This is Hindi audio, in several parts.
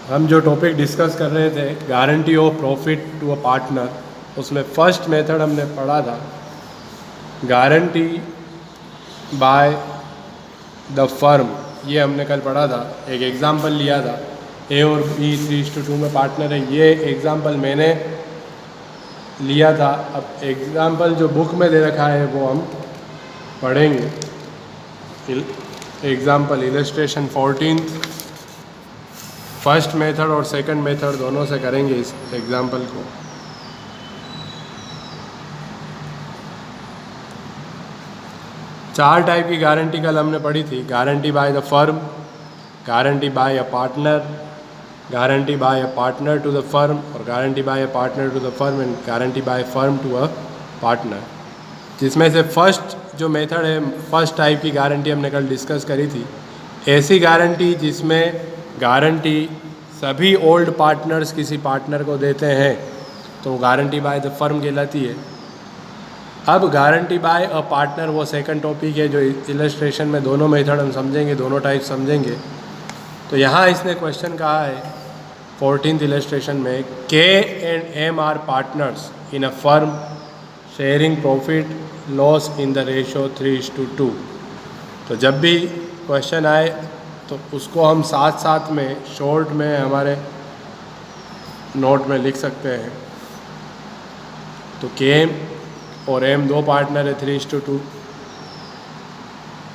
हम जो टॉपिक डिस्कस कर रहे थे guarantee of profit to a partner, उसमें फर्स्ट मेथड हमने पढ़ा था गारंटी बाय द फर्म। ये हमने कल पढ़ा था, एक एग्जांपल लिया था ए और बी 3:2 में पार्टनर है। ये एग्जांपल मैंने लिया था। अब एग्जांपल जो बुक में दे रखा है वो हम पढ़ेंगे। एग्जांपल इलस्ट्रेशन 14, फर्स्ट मेथड और सेकंड मेथड दोनों से करेंगे इस एग्जांपल को। चार टाइप की गारंटी कल हमने पढ़ी थी, guarantee by the firm, guarantee by a partner, guarantee by a partner to the firm और guarantee by a partner to the firm and guarantee by firm to a partner. जिसमें से फर्स्ट जो मेथड है, फर्स्ट टाइप की गारंटी हमने कल डिस्कस करी थी, ऐसी गारंटी जिसमें गारंटी सभी ओल्ड पार्टनर्स किसी पार्टनर को देते हैं तो गारंटी बाय द फर्म कहलाती है। अब गारंटी बाय अ पार्टनर वो सेकंड टॉपिक है जो इलस्ट्रेशन में दोनों मेथड हम समझेंगे, दोनों टाइप समझेंगे। तो यहाँ इसने क्वेश्चन कहा है 14th इलस्ट्रेशन में, K and M are partners in a firm sharing profit loss in the ratio 3:2। तो जब भी क्वेश्चन आए तो उसको हम साथ साथ में शॉर्ट में हमारे नोट में लिख सकते हैं। तो के और एम दो पार्टनर है 3:2।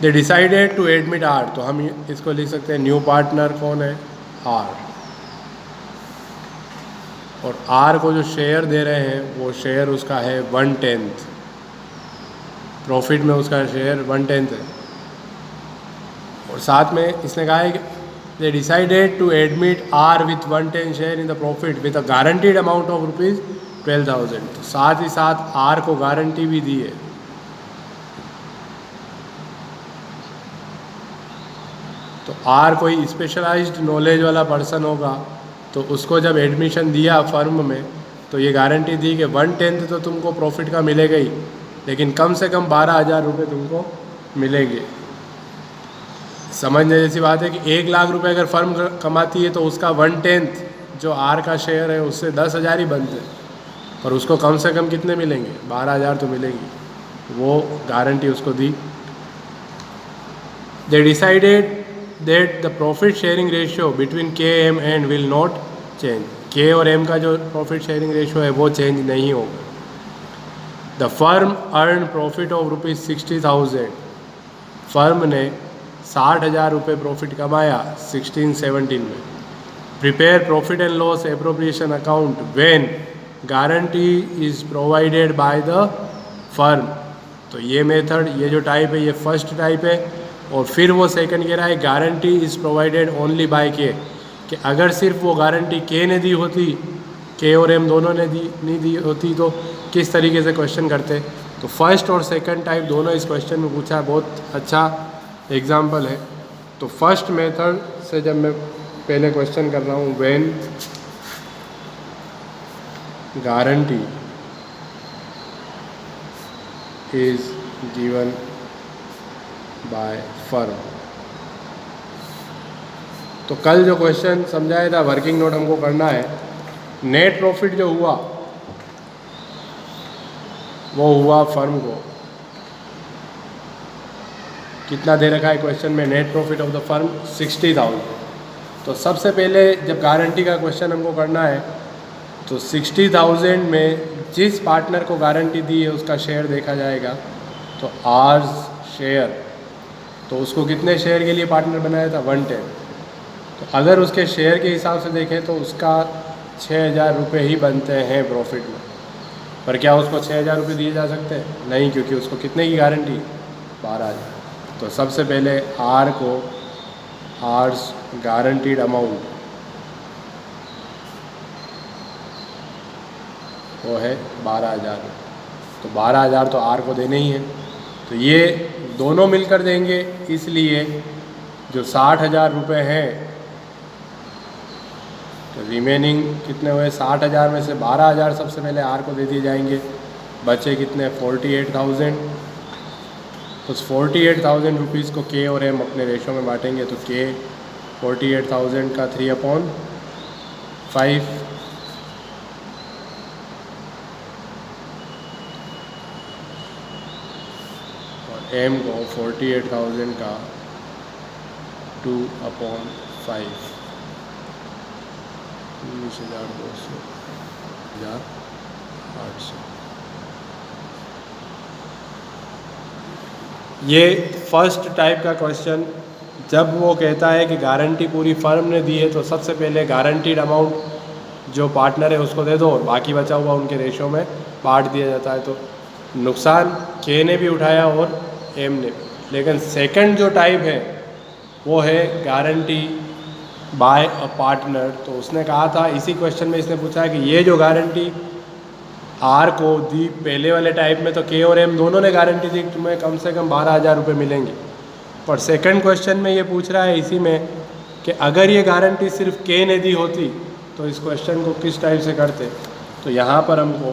They decided to admit R, तो हम इसको लिख सकते हैं न्यू पार्टनर कौन है, आर। और आर को जो शेयर दे रहे हैं वो शेयर उसका है 1/10, प्रॉफिट में उसका शेयर 1/10 है। और साथ में इसने कहा है कि they decided to admit R with 1/10 share in the profit with a guaranteed amount of ₹12,000। तो साथ ही साथ आर को गारंटी भी दी है। तो आर कोई स्पेशलाइज्ड नॉलेज वाला पर्सन होगा तो उसको जब एडमिशन दिया फर्म में तो ये गारंटी दी कि 1/10 तो तुमको प्रॉफिट का मिलेगा ही, लेकिन कम से कम 12,000 रुपये तुमको मिलेंगे। समझने जैसी बात है कि 1,00,000 रुपये अगर फर्म कमाती है तो उसका 1/10 जो आर का शेयर है उससे 10,000 ही बनते हैं, पर उसको कम से कम कितने मिलेंगे, 12,000 तो मिलेंगी। वो गारंटी उसको दी। They decided that the profit sharing ratio between K M and will not change. K और एम का जो प्रॉफिट शेयरिंग रेशियो है वो चेंज नहीं होगा। The firm earn profit of ₹60,000। Firm ने 60,000 रुपये प्रॉफिट कमाया 16-17 में। Prepare profit and loss appropriation account when guarantee is provided by the firm. तो ये मेथड, ये जो टाइप है ये फर्स्ट टाइप है। और फिर वो सेकंड कह रहा है guarantee is provided only by के, कि अगर सिर्फ वो गारंटी के ने दी होती, के और एम दोनों ने नहीं दी होती तो किस तरीके से क्वेश्चन करते। तो फर्स्ट और सेकंड टाइप दोनों इस क्वेश्चन में पूछा है, बहुत अच्छा एग्जाम्पल है। तो फर्स्ट मेथड से जब मैं पहले क्वेश्चन कर रहा हूँ, when guarantee is given by firm. तो कल जो क्वेश्चन समझाया था, वर्किंग नोट हमको करना है। नेट प्रॉफिट जो हुआ वो हुआ फर्म को, कितना दे रखा है क्वेश्चन में, net profit of the firm 60,000। तो सबसे पहले जब गारंटी का क्वेश्चन हमको करना है तो 60,000 में जिस पार्टनर को गारंटी दी है उसका शेयर देखा जाएगा। तो आर्स शेयर, तो उसको कितने शेयर के लिए पार्टनर बनाया था, 1/10। तो अगर उसके शेयर के हिसाब से देखें तो उसका 6,000 रुपये ही बनते हैं प्रॉफिट में। पर क्या उसको 6,000 रुपये दिए जा सकते हैं, नहीं, क्योंकि उसको कितने की गारंटी, 12,000। तो सबसे पहले आर को, आर्स गारंटीड अमाउंट वो है 12,000। तो 12,000 तो आर को देने ही है, तो ये दोनों मिलकर देंगे। इसलिए जो 60,000 रुपये हैं, तो रिमेनिंग कितने हुए, 60,000 में से 12,000 सबसे पहले आर को दे दिए जाएंगे, बचे कितने, 48,000। उस 48,000 रुपीज़ को के और एम अपने रेशो में बांटेंगे। तो के 48,000 का 3/12 5 और m को 48,000 का 2/5 19,200 800। ये फर्स्ट टाइप का क्वेश्चन जब वो कहता है कि गारंटी पूरी फर्म ने दी है तो सबसे पहले गारंटीड अमाउंट जो पार्टनर है उसको दे दो और बाकी बचा हुआ उनके रेशो में बांट दिया जाता है। तो नुकसान के ने भी उठाया और एम ने भी। लेकिन सेकंड जो टाइप है वो है गारंटी बाय अ पार्टनर। तो उसने कहा था इसी क्वेश्चन में इसने पूछा है कि ये जो गारंटी आर को दी पहले वाले टाइप में तो के और एम दोनों ने गारंटी दी तुम्हें कम से कम 12,000 रुपये मिलेंगे। और सेकंड क्वेश्चन में ये पूछ रहा है इसी में कि अगर ये गारंटी सिर्फ के ने दी होती तो इस क्वेश्चन को किस टाइप से करते। तो यहाँ पर हमको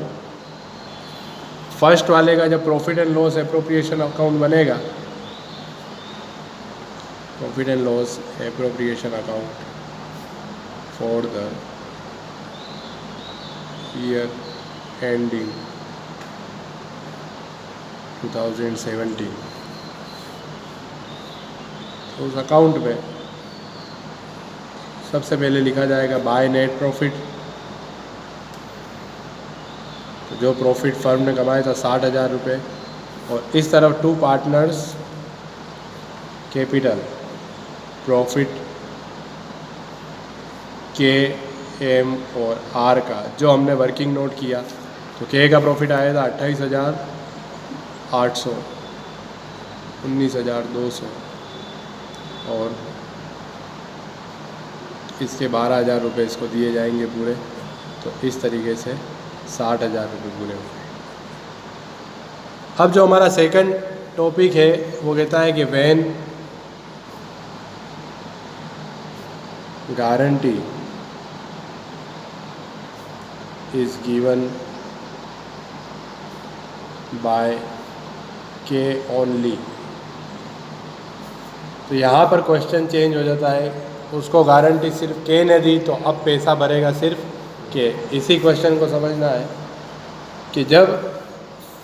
फर्स्ट वाले का जब profit and loss appropriation account बनेगा, profit and loss appropriation account for the year ending 2017, तो उस अकाउंट में सबसे पहले लिखा जाएगा बाय नेट प्रॉफिट। तो जो प्रॉफिट फर्म ने कमाया था 60,000 रुपये और इस तरफ टू पार्टनर्स कैपिटल प्रॉफिट के एम और आर का जो हमने वर्किंग नोट किया। तो के का प्रॉफिट आया था 28,800, 19,200 और इसके 12,000 रुपये इसको दिए जाएंगे पूरे। तो इस तरीके से 60,000 रुपये पूरे हो गए। अब जो हमारा सेकंड टॉपिक है वो कहता है कि when guarantee is given by K only। तो यहाँ पर क्वेश्चन चेंज हो जाता है, उसको गारंटी सिर्फ के ने दी तो अब पैसा भरेगा सिर्फ के। इसी क्वेश्चन को समझना है कि जब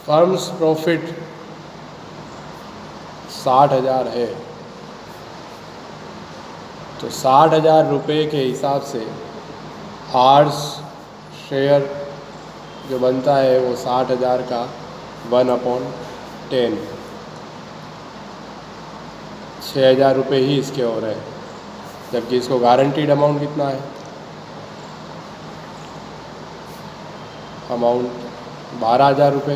फर्म्स प्रॉफिट 60,000 है तो 60,000 रुपये के हिसाब से आर्स शेयर जो बनता है वो 60,000 का 1/10, 6,000 रुपये ही इसके हो रहे हैं। जबकि इसको गारंटीड अमाउंट कितना है, अमाउंट 12,000 रुपये।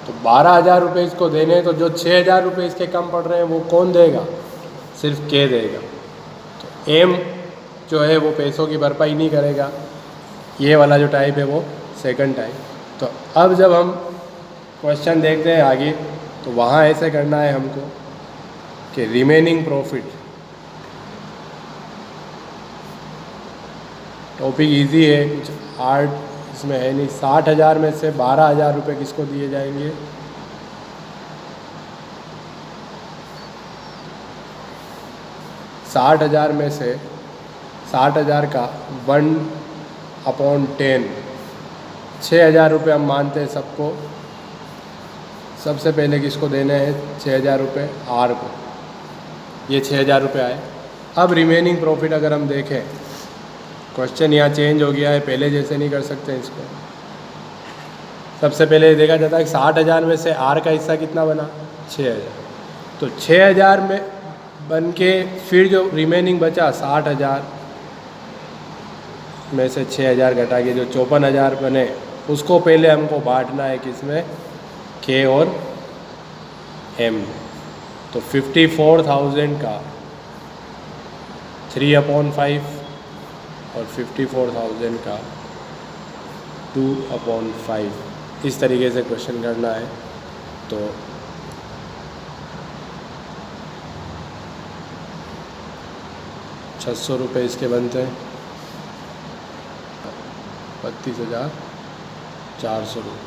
तो 12,000 रुपये इसको देने हैं तो जो 6,000 रुपये इसके कम पड़ रहे हैं वो कौन देगा, सिर्फ के देगा। तो एम जो है वो पैसों की भरपाई नहीं करेगा। ये वाला जो टाइप है वो सेकंड टाइप। तो अब जब हम क्वेश्चन देखते हैं आगे तो वहाँ ऐसे करना है हमको कि रिमेनिंग प्रॉफिट, टॉपिक इजी है, कुछ हार्ड इसमें है नहीं। 60,000 में से 12,000 रुपये किसको दिए जाएंगे, साठ हज़ार में से 60,000 का 1/10, 6,000 रुपये हम मानते हैं सबको। सबसे पहले किसको देने हैं, 6,000 रुपये आर को। ये 6,000 रुपये आए। अब रिमेनिंग प्रॉफिट अगर हम देखें, क्वेश्चन यहाँ चेंज हो गया है, पहले जैसे नहीं कर सकते इसको। सबसे पहले देखा जाता है कि 60,000 में से आर का हिस्सा कितना बना, 6,000। तो 6,000 में बन के फिर जो रिमेनिंग बचा 60,000 में से 6,000 घटा के जो 54,000 बने, उसको पहले हमको बांटना है किसमें, के और एम। तो 54,000 का 3/5 और 54,000 का 2/5, इस तरीके से क्वेश्चन करना है। तो ₹600 इसके बनते हैं, 32,400 रुपये।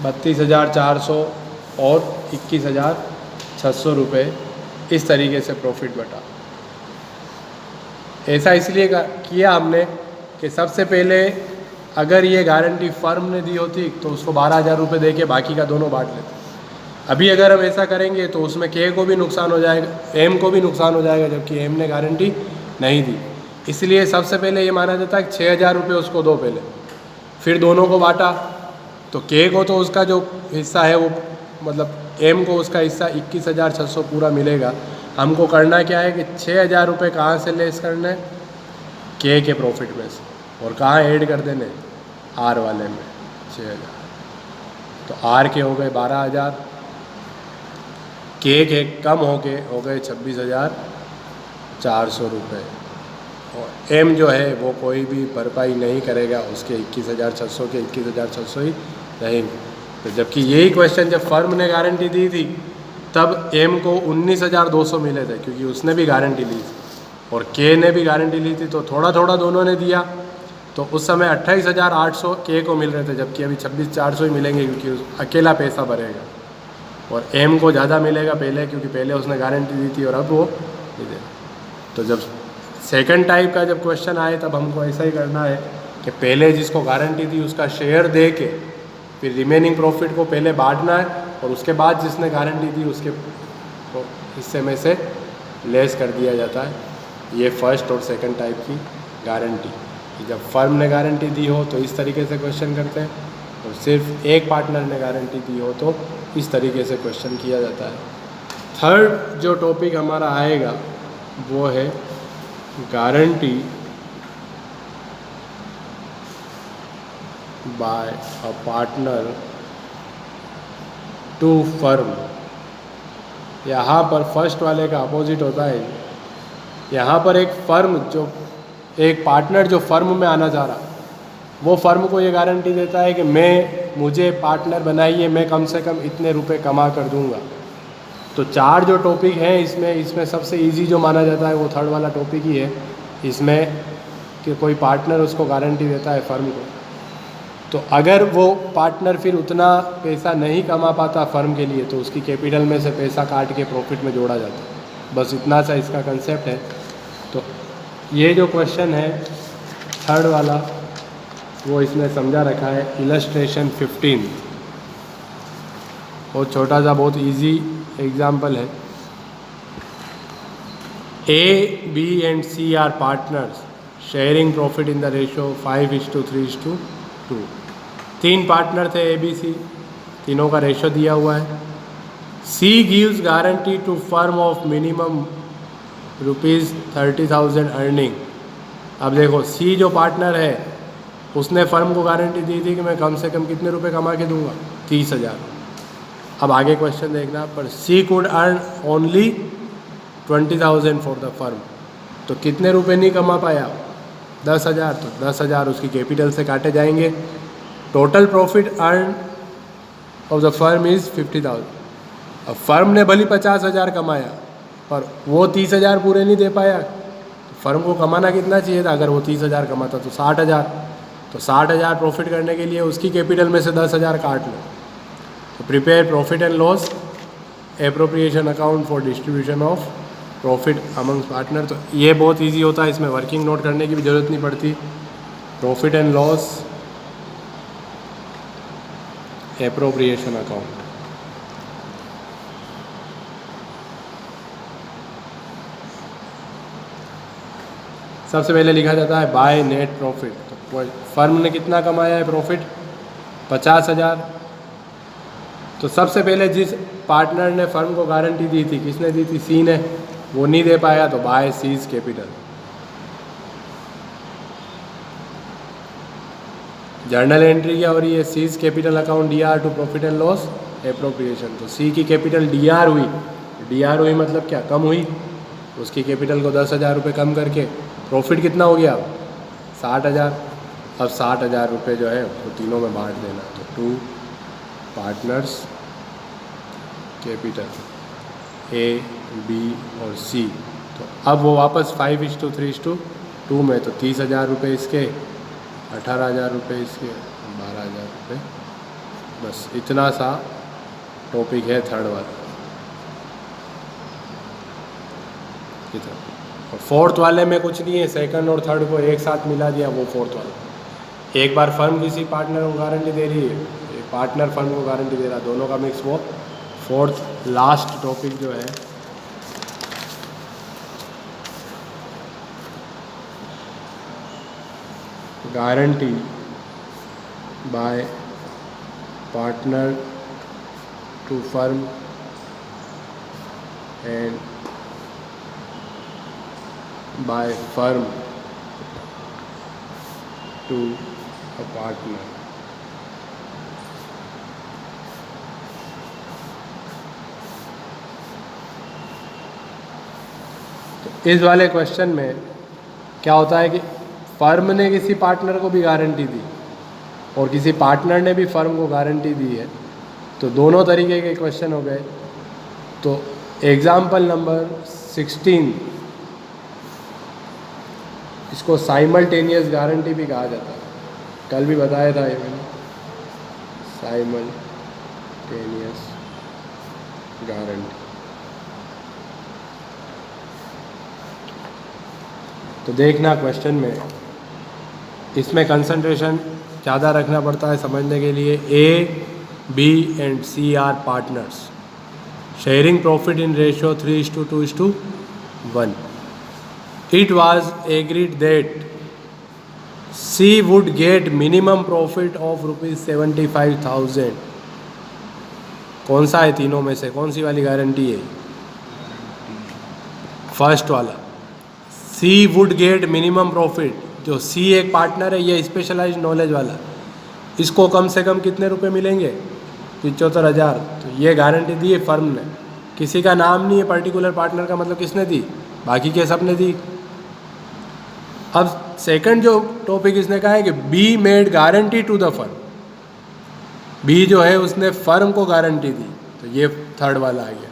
32,400 और 21,600 रुपये इस तरीके से प्रॉफिट बटा। ऐसा इसलिए किया हमने कि सबसे पहले अगर ये गारंटी फर्म ने दी होती तो उसको 12,000 रुपये दे के बाकी का दोनों बांट लेते। अभी अगर हम ऐसा करेंगे तो उसमें के को भी नुकसान हो जाएगा, एम को भी नुकसान हो जाएगा, जबकि एम ने गारंटी नहीं दी। इसलिए सबसे पहले ये माना जाता है कि 6,000 रुपये उसको दो पहले, फिर दोनों को बांटा। तो के को तो उसका जो हिस्सा है वो मतलब एम को उसका हिस्सा 21,600 पूरा मिलेगा। हमको करना क्या है कि 6,000 रुपये कहाँ से लेस करना है, के प्रॉफिट में से, और कहाँ ऐड कर देने, आर वाले में 6,000। तो आर के हो गए 12,000, के कम हो गए 26,400 रुपये, और एम जो है वो कोई भी भरपाई नहीं करेगा, उसके 21,600 के 21,600 ही रहेंगे। तो जबकि यही क्वेश्चन जब फर्म ने गारंटी दी थी तब एम को 19,200 मिले थे, क्योंकि उसने भी गारंटी ली थी और के ने भी गारंटी ली थी, तो थोड़ा थोड़ा दोनों ने दिया। तो उस समय 28,800 के को मिल रहे थे, जबकि अभी 26,400 ही मिलेंगे, क्योंकि अकेला पैसा भरेगा, और एम को ज़्यादा मिलेगा पहले, क्योंकि पहले उसने गारंटी दी थी और अब वो दे दे। तो जब सेकंड टाइप का जब क्वेश्चन आए तब हमको ऐसा ही करना है कि पहले जिसको गारंटी दी उसका शेयर दे के फिर रिमेनिंग प्रॉफिट को पहले बांटना है, और उसके बाद जिसने गारंटी दी उसके हिस्से में से लेस कर दिया जाता है। ये फर्स्ट और सेकंड टाइप की गारंटी। जब फर्म ने गारंटी दी हो तो इस तरीके से क्वेश्चन करते हैं, और सिर्फ एक पार्टनर ने गारंटी दी हो तो इस तरीके से क्वेश्चन किया जाता है। थर्ड जो टॉपिक हमारा आएगा वो है guarantee by a partner to firm. यहाँ पर फर्स्ट वाले का अपोजिट होता है। यहाँ पर एक फर्म जो एक पार्टनर जो फर्म में आना चाह रहा, वो फर्म को ये गारंटी देता है कि मुझे पार्टनर बनाइए, मैं कम से कम इतने रुपए कमा कर दूंगा। तो चार जो टॉपिक हैं इसमें सबसे इजी जो माना जाता है वो थर्ड वाला टॉपिक ही है। इसमें कि कोई पार्टनर उसको गारंटी देता है फर्म को, तो अगर वो पार्टनर फिर उतना पैसा नहीं कमा पाता फर्म के लिए तो उसकी कैपिटल में से पैसा काट के प्रॉफिट में जोड़ा जाता है। बस इतना सा इसका कंसेप्ट है। तो ये जो क्वेश्चन है थर्ड वाला वो इसमें समझा रखा है इलस्ट्रेशन 15। बहुत छोटा सा बहुत इजी एग्जाम्पल है। A, B and C are partners sharing profit in the ratio 5:3:2। तीन पार्टनर थे ए बी सी, तीनों का रेशियो दिया हुआ है। C gives guarantee to firm of minimum ₹30,000 earning. अब देखो सी जो पार्टनर है उसने फर्म को गारंटी दी थी कि मैं कम से कम कितने रुपए कमा के दूंगा, 30,000। अब आगे क्वेश्चन देखना, पर C could earn only 20,000 for the firm. तो कितने रुपए नहीं कमा पाया, 10,000। तो 10,000 उसकी कैपिटल से काटे जाएंगे। Total profit earn of the firm is 50,000। अब फर्म ने भली 50,000 कमाया पर वो 30,000 पूरे नहीं दे पाया। तो फर्म को कमाना कितना चाहिए था, अगर वो 30,000 कमाता तो 60,000। तो 60,000 प्रॉफिट करने के लिए उसकी कैपिटल में से 10,000 काट लो। तो prepare profit and loss appropriation account for distribution of profit amongst partner. तो ये बहुत इजी होता है, इसमें वर्किंग नोट करने की भी ज़रूरत नहीं पड़ती। Profit and loss appropriation account. सबसे पहले लिखा जाता है बाय नेट प्रॉफिट। तो फर्म ने कितना कमाया है प्रॉफिट, 50,000। तो सबसे पहले जिस पार्टनर ने फर्म को गारंटी दी थी, किसने दी थी, सी ने, वो नहीं दे पाया तो by C's capital. Journal entry क्या हो रही है, C's capital account DR to profit and loss appropriation. तो सी की कैपिटल डीआर हुई, डीआर हुई मतलब क्या, कम हुई। उसकी कैपिटल को 10,000 रुपये कम करके प्रॉफिट कितना हो गया, 60,000। अब 60,000 रुपये जो है वो तीनों में बांट देना। तो 2 पार्टनर्स कैपिटल ए, बी और सी। तो अब वो वापस 5:3:2 में, तो 30,000 रुपये इसके, 18,000 रुपये इसके, 12,000 रुपये। बस इतना सा टॉपिक है थर्ड वाला। की तरफ। और फोर्थ वाले में कुछ नहीं है, सेकंड और थर्ड को एक साथ मिला दिया, वो फोर्थ वाला। एक बार फर्म किसी पार्टनर को गारंटी दे रही है, एक पार्टनर फर्म को गारंटी दे रहा है, दोनों का मिक्स वो फोर्थ लास्ट टॉपिक जो है guarantee by partner to firm and by firm to a partner. तो इस वाले क्वेश्चन में क्या होता है कि फर्म ने किसी पार्टनर को भी गारंटी दी और किसी पार्टनर ने भी फर्म को गारंटी दी है, तो दोनों तरीके के क्वेश्चन हो गए। तो एग्जाम्पल नंबर 16, इसको साइमल्टेनियस गारंटी भी कहा जाता है, कल भी बताया था ये मैंने, साइमल्टेनियस गारंटी। तो देखना क्वेश्चन में इसमें कंसंट्रेशन ज़्यादा रखना पड़ता है समझने के लिए। A, B and C are partners sharing profit in ratio 3:2:1। It was agreed that C would get minimum profit of ₹75,000। कौन सा है तीनों में से, कौन सी वाली गारंटी है? फर्स्ट वाला, C would get minimum profit। जो C एक पार्टनर है, ये स्पेशलाइज्ड नॉलेज वाला, इसको कम से कम कितने रुपए मिलेंगे? 75,000। तो ये गारंटी दी है फर्म ने, किसी का नाम नहीं है पर्टिकुलर पार्टनर का, मतलब किसने दी? बाकी के सब ने दी। अब सेकंड जो टॉपिक इसने कहा है कि B made guarantee to the firm, B जो है उसने फर्म को गारंटी दी, तो ये थर्ड वाला आ गया।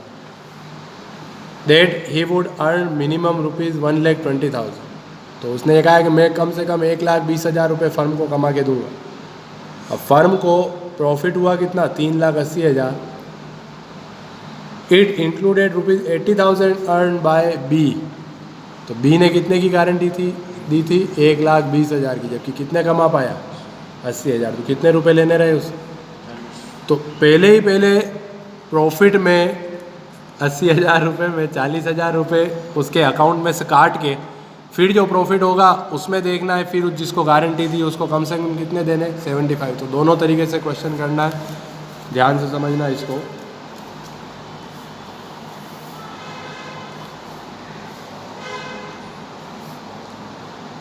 That he would earn minimum ₹1,20,000। तो उसने ये कहा है कि मैं कम से कम 1,20,000 रुपये फर्म को कमा के दूंगा। अब फर्म को प्रॉफिट हुआ कितना? 3,80,000। It included ₹80,000 earn by B. तो बी ने कितने की गारंटी दी थी? 1,20,000 की, जबकि कितने कमा पाया? 80,000। तो कितने रुपए लेने रहे उससे? तो पहले प्रॉफिट में 80,000 रुपये में 40,000 रुपये उसके अकाउंट में से काट के फिर जो प्रॉफिट होगा उसमें देखना है, फिर जिसको गारंटी दी उसको कम से कम कितने देने? 75। तो दोनों तरीके से क्वेश्चन करना है, ध्यान से समझना इसको।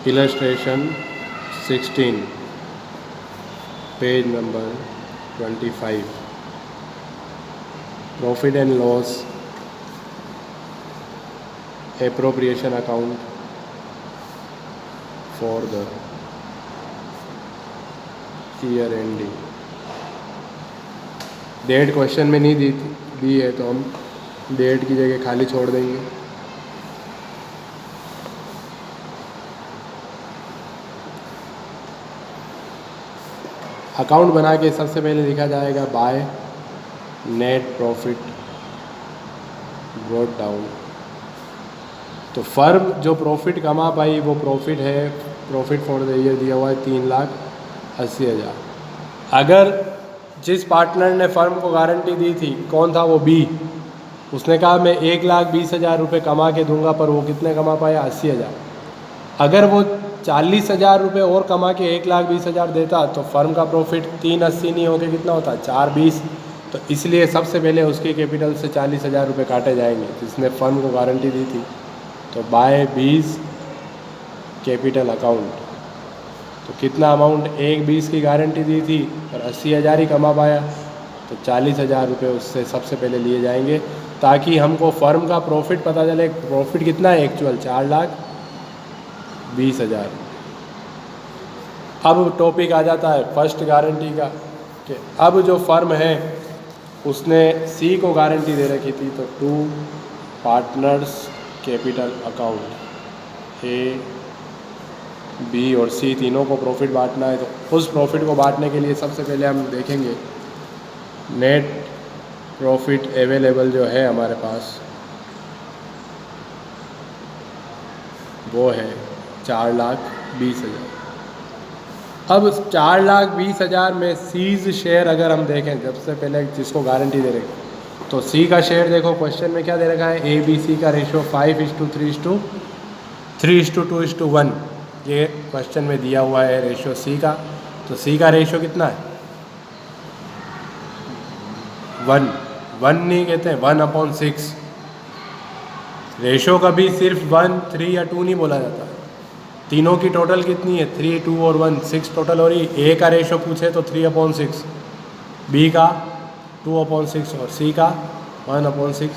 Illustration 16 page number 25, profit and loss appropriation account for the year ending. Date question में नहीं दी है, तो हम डेट की जगह खाली छोड़ देंगे। अकाउंट बना के सबसे पहले लिखा जाएगा by net profit brought down. तो फर्म जो प्रॉफिट कमा पाई वो प्रॉफिट है, प्रॉफिट फॉर द ईयर दिया हुआ है 3,80,000। अगर जिस पार्टनर ने फर्म को गारंटी दी थी, कौन था वो? बी। उसने कहा मैं 1,20,000 रुपये कमा के दूंगा, पर वो कितने कमा पाया? 80,000। अगर वो 40,000 रुपये और कमा के 1,20,000 देता तो फर्म का प्रॉफिट 380 नहीं होके कितना होता? 420। तो इसलिए सबसे पहले उसके कैपिटल से 40,000 रुपये काटे जाएंगे जिसने फर्म को गारंटी दी थी। तो बाय बीस कैपिटल अकाउंट, तो कितना अमाउंट? 1,20 की गारंटी दी थी और 80,000 ही कमा पाया, तो 40,000 रुपये उससे सबसे पहले लिए जाएंगे, ताकि हमको फर्म का प्रॉफिट पता चले। प्रॉफिट कितना है एक्चुअल? 4,20,000। अब टॉपिक आ जाता है फर्स्ट गारंटी का, कि अब जो फर्म है उसने सी को गारंटी दे रखी थी, तो two partners capital account, A, B और सी तीनों को प्रॉफिट बांटना है। तो उस प्रॉफिट को बांटने के लिए सबसे पहले हम देखेंगे नेट प्रॉफिट अवेलेबल जो है हमारे पास, वो है 4,20,000। अब 4,20,000 में सीज शेयर अगर हम देखें, सबसे पहले जिसको गारंटी दे रहे हैं, तो सी का शेयर देखो क्वेश्चन में क्या दे रखा है, ए बी सी का रेशो 5:3:3:2:1, ये क्वेश्चन में दिया हुआ है रेशो सी का। तो सी का रेशो कितना है, 1 नहीं कहते हैं, 1/6। रेशो कभी सिर्फ 1, 3 या 2 नहीं बोला जाता, तीनों की टोटल कितनी है, 3, 2 और 1, 6 टोटल हो रही। ए का रेशो पूछे तो 3/6, बी का 2/6 और सी का 1/6।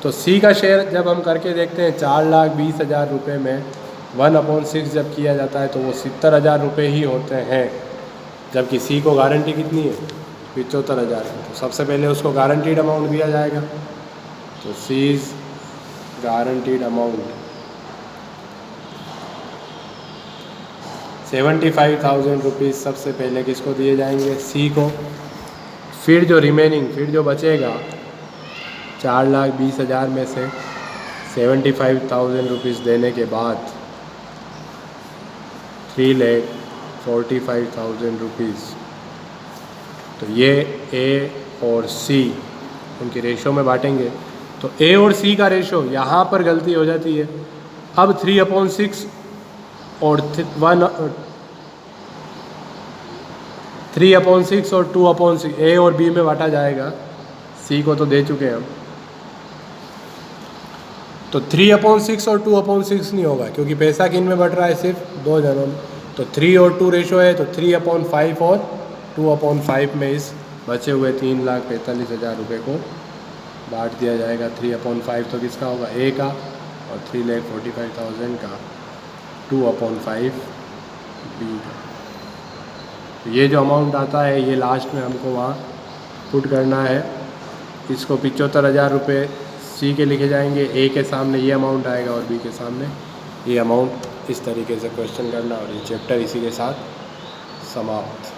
तो सी का शेयर जब हम करके देखते हैं 4,20,000 रुपये में 1/6 जब किया जाता है तो वो 70,000 रुपये ही होते हैं, जबकि सी को गारंटी कितनी है, 75,000 की। तो सबसे पहले उसको गारंटीड अमाउंट दिया जाएगा, तो सीज गारंटीड अमाउंट 75,000 रुपीज़ सबसे पहले किसको दिए जाएंगे, सी को। फिर जो रिमेनिंग, फिर जो बचेगा 4,20,000 में से 75,000 रुपीज़ देने के बाद 3,45,000 रुपीज़, तो ये ए और सी उनकी रेशो में बांटेंगे। तो ए और सी का रेशो यहाँ पर गलती हो जाती है। अब 3/6 और 3/6 और 2/6 ए और बी में बांटा जाएगा, सी को तो दे चुके हैं हम। तो 3/6 और 2/6 नहीं होगा, क्योंकि पैसा किन में बट रहा है, सिर्फ 2 जनों में। तो 3 और 2 रेशो है, तो 3/5 और 2/5 में इस बचे हुए 3,45,000 रुपये को बांट दिया जाएगा। 3/5 तो किसका होगा, ए का, और 3,45,000 का 2/5 बी का। तो ये जो अमाउंट आता है ये लास्ट में हमको वहाँ पुट करना है। इसको 75,000 रुपये सी के लिखे जाएंगे, ए के सामने ये अमाउंट आएगा और बी के सामने ये अमाउंट। इस तरीके से क्वेश्चन करना, और ये चैप्टर इसी के साथ समाप्त।